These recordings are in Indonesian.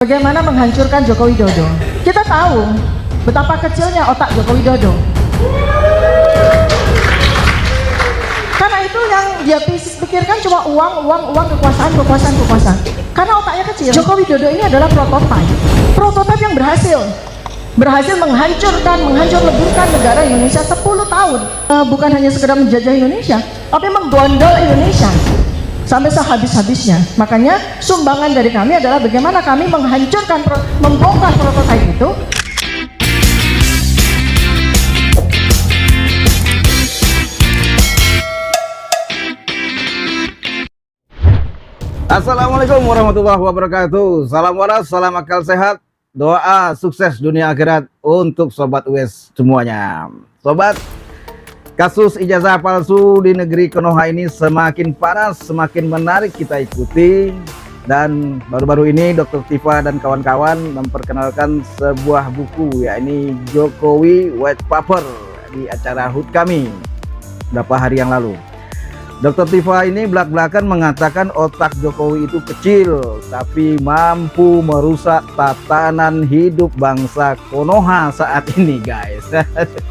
Bagaimana menghancurkan Joko Widodo? Kita tahu betapa kecilnya otak Joko Widodo. Karena itu yang dia pikirkan cuma uang, kekuasaan. Karena otaknya kecil. Joko Widodo ini adalah prototipe yang berhasil menghancur leburkan negara Indonesia 10 tahun. Bukan hanya sekedar menjajah Indonesia, tapi menggondol Indonesia sampai sehabis-habisnya. Makanya sumbangan dari kami adalah bagaimana kami membongkar prototipe itu. Assalamualaikum warahmatullahi wabarakatuh. Salam waras, salam akal sehat, doa sukses dunia akhirat untuk Sobat UWS semuanya. Sobat, kasus ijazah palsu di negeri Konoha ini semakin panas, semakin menarik kita ikuti. Dan baru-baru ini Dr. Tifa dan kawan-kawan memperkenalkan sebuah buku, yakni Jokowi White Paper, di acara HUT kami beberapa hari yang lalu. Dr. Tifa ini belak-belakan mengatakan otak Jokowi itu kecil, tapi mampu merusak tatanan hidup bangsa Konoha saat ini, guys.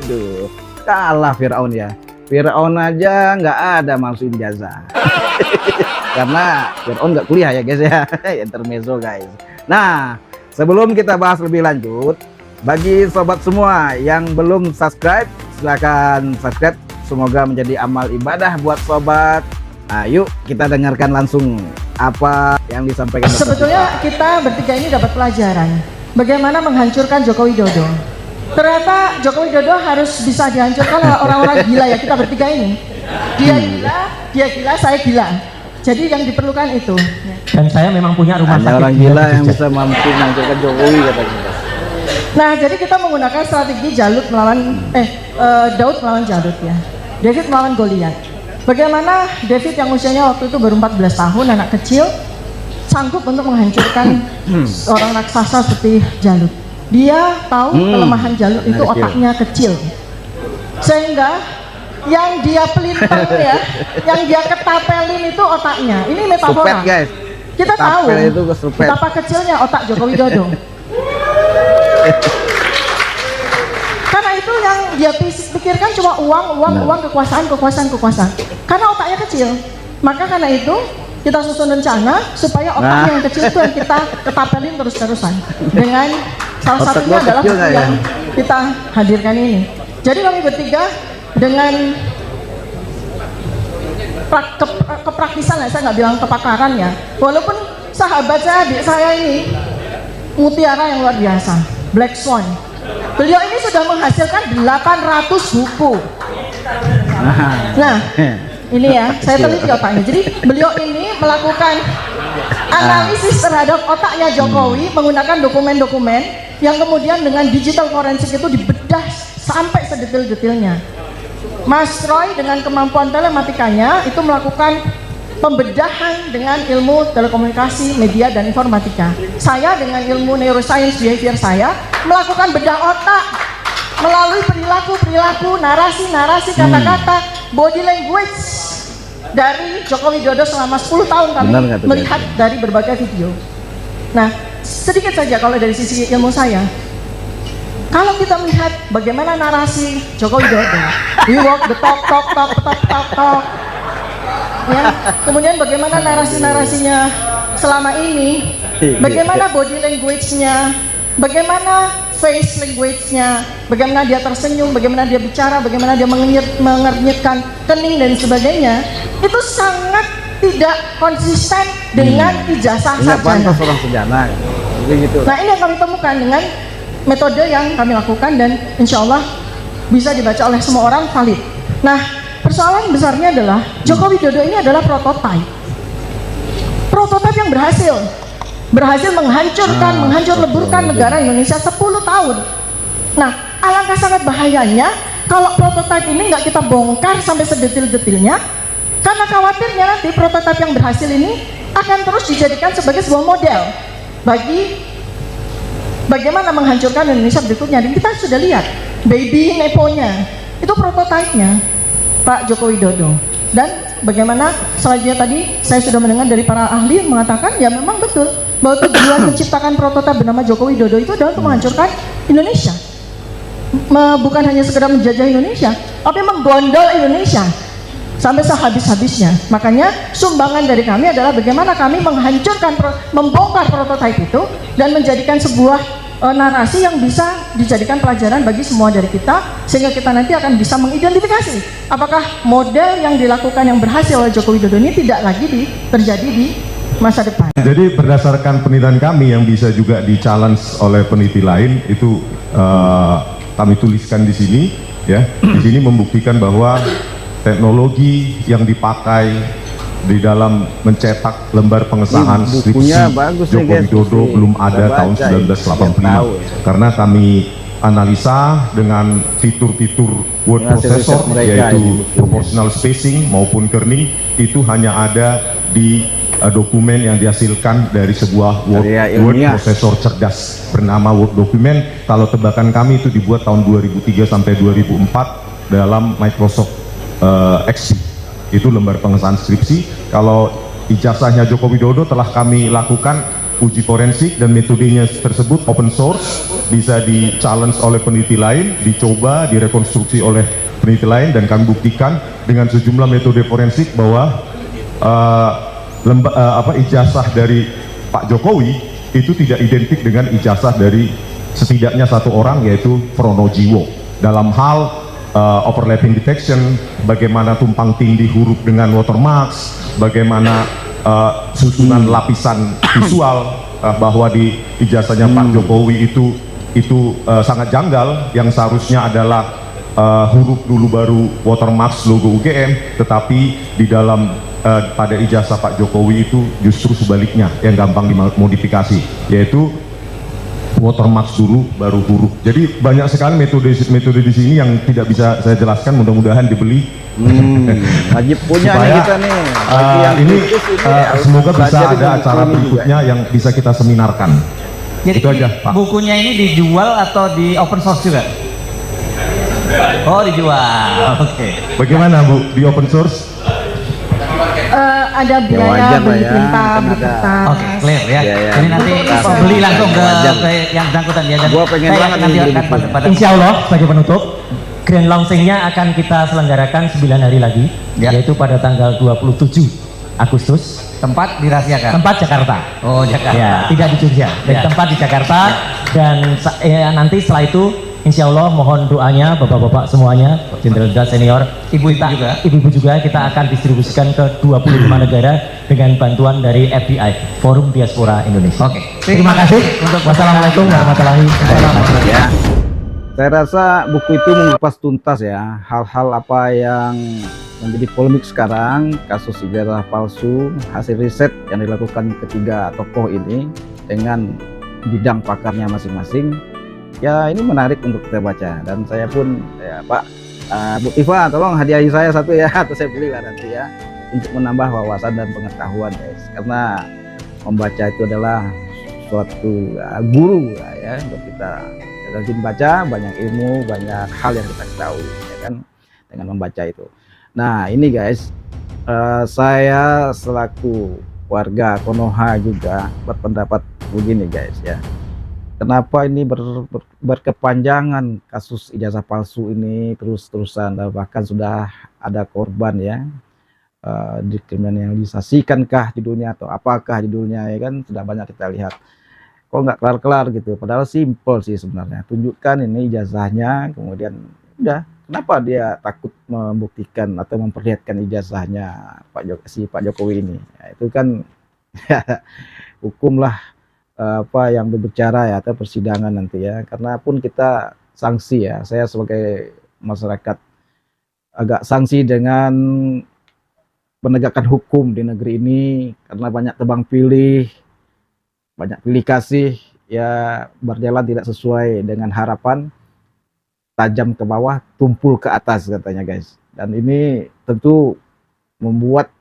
Aduh, kalah Fir'aun ya. Fir'aun aja nggak ada masuk ijazah. Karena Fir'aun nggak kuliah ya guys ya. Intermezzo guys. Nah, sebelum kita bahas lebih lanjut, bagi sobat semua yang belum subscribe, silahkan subscribe. Semoga menjadi amal ibadah buat sobat. Ayo kita dengarkan langsung apa yang disampaikan. Sebetulnya kita bertiga ini dapat pelajaran bagaimana menghancurkan Joko Widodo. Ternyata Joko Widodo harus bisa dihancurkan oleh orang-orang gila ya, kita bertiga ini. Dia gila, saya gila. Jadi yang diperlukan itu. Dan saya memang punya rumah sakit. Orang gila yang bisa mampu menghancurkan Jokowi katanya. Nah, jadi kita menggunakan strategi Daud melawan Jalut ya. David melawan Goliat. Bagaimana David yang usianya waktu itu baru 14 tahun, anak kecil, sanggup untuk menghancurkan orang raksasa seperti Jalut. Dia tahu kelemahan Jalut itu otaknya kecil. Sehingga yang dia pelintang ya, yang dia ketapelin itu otaknya. Ini metafora. Guys. Kita tahu betapa kecilnya otak Joko Widodo. Karena itu yang dia pikirkan cuma uang, kekuasaan. Karena otaknya kecil. Maka karena itu kita susun rencana supaya otaknya yang kecil itu yang kita ketapelin terus-terusan. Dengan salah satunya adalah yang kita hadirkan ini. Jadi kami bertiga dengan kepraktisan, saya nggak bilang kepakaran ya. Walaupun sahabat saya, adik saya ini mutiara yang luar biasa, Black Swan. Beliau ini sudah menghasilkan 800 buku. Nah, ini ya, saya teliti otaknya. Jadi beliau ini melakukan analisis terhadap otaknya Jokowi menggunakan dokumen-dokumen yang kemudian dengan digital forensik itu dibedah sampai sedetil-detilnya. Mas Roy dengan kemampuan telematikanya itu melakukan pembedahan dengan ilmu telekomunikasi, media, dan informatika. Saya dengan ilmu neuroscience behavior saya melakukan bedah otak melalui perilaku, narasi, kata-kata, body language dari Joko Widodo selama 10 tahun kami melihat dari berbagai video. Nah, sedikit saja kalau dari sisi ilmu saya. Kalau kita melihat bagaimana narasi Joko Widodo, we walk the talk. Ya, kemudian bagaimana narasinya selama ini, bagaimana body language-nya, bagaimana face language-nya, bagaimana dia tersenyum, bagaimana dia bicara, bagaimana dia mengernyitkan kening dan sebagainya, itu sangat tidak konsisten dengan ijazah sarjana. Nah, ini yang kami temukan dengan metode yang kami lakukan dan insya Allah bisa dibaca oleh semua orang valid. Nah, persoalan besarnya adalah Joko Widodo ini adalah prototipe yang berhasil menghancur leburkan negara Indonesia 10 tahun. Nah, alangkah sangat bahayanya kalau prototipe ini nggak kita bongkar sampai sedetil-detilnya, karena khawatirnya nanti prototipe yang berhasil ini akan terus dijadikan sebagai sebuah model bagi bagaimana menghancurkan Indonesia berikutnya. Dan kita sudah lihat baby neponya itu prototipenya Pak Joko Widodo. Dan bagaimana selanjutnya tadi saya sudah mendengar dari para ahli mengatakan ya memang betul bahwa tujuan menciptakan prototipe bernama Joko Widodo itu adalah untuk menghancurkan Indonesia. Bukan hanya sekedar menjajah Indonesia, tapi menggondol Indonesia sampai sehabis-habisnya. Makanya sumbangan dari kami adalah bagaimana kami menghancurkan, membongkar prototipe itu dan menjadikan sebuah narasi yang bisa dijadikan pelajaran bagi semua dari kita, sehingga kita nanti akan bisa mengidentifikasi apakah model yang dilakukan yang berhasil oleh Joko Widodo ini tidak lagi terjadi di masa depan. Jadi berdasarkan penelitian kami yang bisa juga di-challenge oleh peneliti lain itu kami tuliskan di sini ya. Di sini membuktikan bahwa teknologi yang dipakai di dalam mencetak lembar pengesahan bukunya skripsi bagus Joko nih, guys. Widodo Ini belum ada kita tahun baca, 1985 karena kami analisa dengan fitur-fitur word Hasil processor riset mereka yaitu ini bukunya. proportional spacing maupun kerning itu hanya ada di dokumen yang dihasilkan dari sebuah word Karya ilmiah. processor cerdas bernama Word Document. Kalau tebakan kami itu dibuat tahun 2003 sampai 2004 dalam Microsoft XP. Itu lembar pengesahan skripsi. Kalau ijazahnya Joko Widodo telah kami lakukan uji forensik dan metodenya tersebut open source, bisa di-challenge oleh peneliti lain, dicoba, direkonstruksi oleh peneliti lain, dan kami buktikan dengan sejumlah metode forensik bahwa ijazah dari Pak Jokowi itu tidak identik dengan ijazah dari setidaknya satu orang, yaitu Pronojiwo, dalam hal overlapping detection, bagaimana tumpang tindih huruf dengan watermarks, bagaimana susunan lapisan visual, bahwa di ijazahnya Pak Jokowi itu sangat janggal, yang seharusnya adalah huruf dulu baru watermarks logo UGM, tetapi di dalam pada ijazah Pak Jokowi itu justru sebaliknya, yang gampang dimodifikasi, yaitu watermarks dulu baru huruf. Jadi banyak sekali metode di sini yang tidak bisa saya jelaskan, mudah-mudahan dibeli. Wajib punya Supaya, nih kita nih. Bagi yang ini kritis harus semoga bisa belajar ada dengan acara ini berikutnya yang bisa kita seminarkan. Jadi Itu aja, Pak. bukunya ini dijual atau di open source juga? Oh, dijual. Oke. Bagaimana Bu di open source? Ada biaya wajar lah beli ya, tinta, kan beli ada. kertas. Oke, clear ya. Iya, iya. Jadi nanti Untuk beli langsung ke, wajar. yang bersangkutan ya. Dan Gua pengen saya banget akan nih beli nanti bukunya. pada Insya Allah sebagai penutup, grand launchingnya akan kita selenggarakan 9 hari lagi, Ya. yaitu pada tanggal 27 Agustus, tempat dirahasiakan. tempat Jakarta. Oh, Jakarta. Ya, tidak di Jogja, dan Ya. tempat di Jakarta. Dan nanti setelah itu, insya Allah mohon doanya bapak-bapak semuanya, Jenderal Senior, Ibu-ibu juga. ibu-ibu juga, kita akan distribusikan ke 25 negara dengan bantuan dari FDI, Forum Diaspora Indonesia. Oke. Terima kasih. Wassalamualaikum warahmatullahi wabarakatuh. Ya. Saya rasa buku itu mengupas tuntas ya hal-hal apa yang menjadi polemik sekarang, kasus ijazah palsu, hasil riset yang dilakukan ketiga tokoh ini dengan bidang pakarnya masing-masing. Ya, ini menarik untuk kita baca, dan saya pun ya Pak Bu Tifa, tolong hadiahi saya satu ya, atau saya beli lah nanti ya, untuk menambah wawasan dan pengetahuan guys, karena membaca itu adalah suatu guru lah ya untuk kita. Rajin baca, banyak ilmu, banyak hal yang kita ketahui ya kan dengan membaca itu. Nah ini guys, saya selaku warga Konoha juga berpendapat begini guys ya. Kenapa ini berkepanjangan kasus ijazah palsu ini terus-terusan, bahkan sudah ada korban ya, dikriminalisasikankah judulnya atau apakah judulnya ya kan, sudah banyak kita lihat. Kok nggak kelar-kelar gitu, padahal simple sih sebenarnya, tunjukkan ini ijazahnya, kemudian udah. Kenapa dia takut membuktikan atau memperlihatkan ijazahnya Pak Jokowi ini ya, itu kan hukumlah apa yang berbicara ya, atau persidangan nanti ya, karena pun kita sanksi ya, saya sebagai masyarakat agak sanksi dengan penegakan hukum di negeri ini, karena banyak tebang pilih, banyak pilih kasih ya, berjalan tidak sesuai dengan harapan, tajam ke bawah, tumpul ke atas katanya guys. Dan ini tentu membuat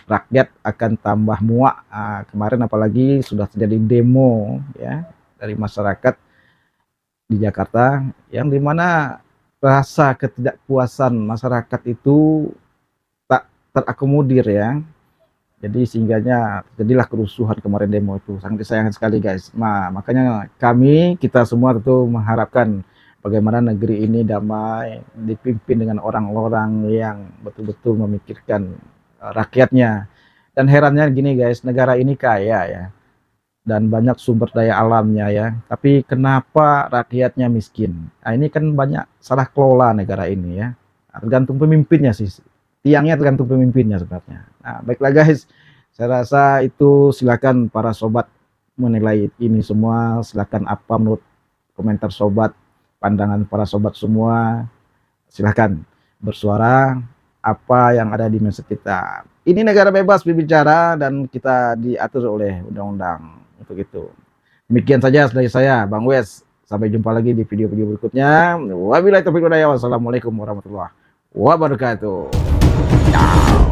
rakyat akan tambah muak. Kemarin apalagi sudah terjadi demo ya dari masyarakat di Jakarta, yang dimana rasa ketidakpuasan masyarakat itu tak terakomodir ya, Jadi sehingganya terjadilah kerusuhan kemarin demo itu, sangat disayangkan sekali guys. Nah, makanya kita semua tentu mengharapkan bagaimana negeri ini damai, dipimpin dengan orang-orang yang betul-betul memikirkan rakyatnya. Dan herannya gini guys, negara ini kaya ya, dan banyak sumber daya alamnya ya, tapi kenapa rakyatnya miskin? Nah, ini kan banyak salah kelola negara ini ya, tergantung pemimpinnya sih, tiangnya tergantung pemimpinnya sebenarnya. Nah, baiklah guys, saya rasa itu, silakan para sobat menilai ini semua, silakan apa menurut komentar sobat, pandangan para sobat semua, silakan bersuara apa yang ada di mindset kita. Ini negara bebas berbicara dan kita diatur oleh undang-undang untuk itu. Demikian saja dari saya, Bang Wes. Sampai jumpa lagi di video-video berikutnya. Wabillahi taufiq wal hidayah. Wassalamualaikum warahmatullahi wabarakatuh. Ciao.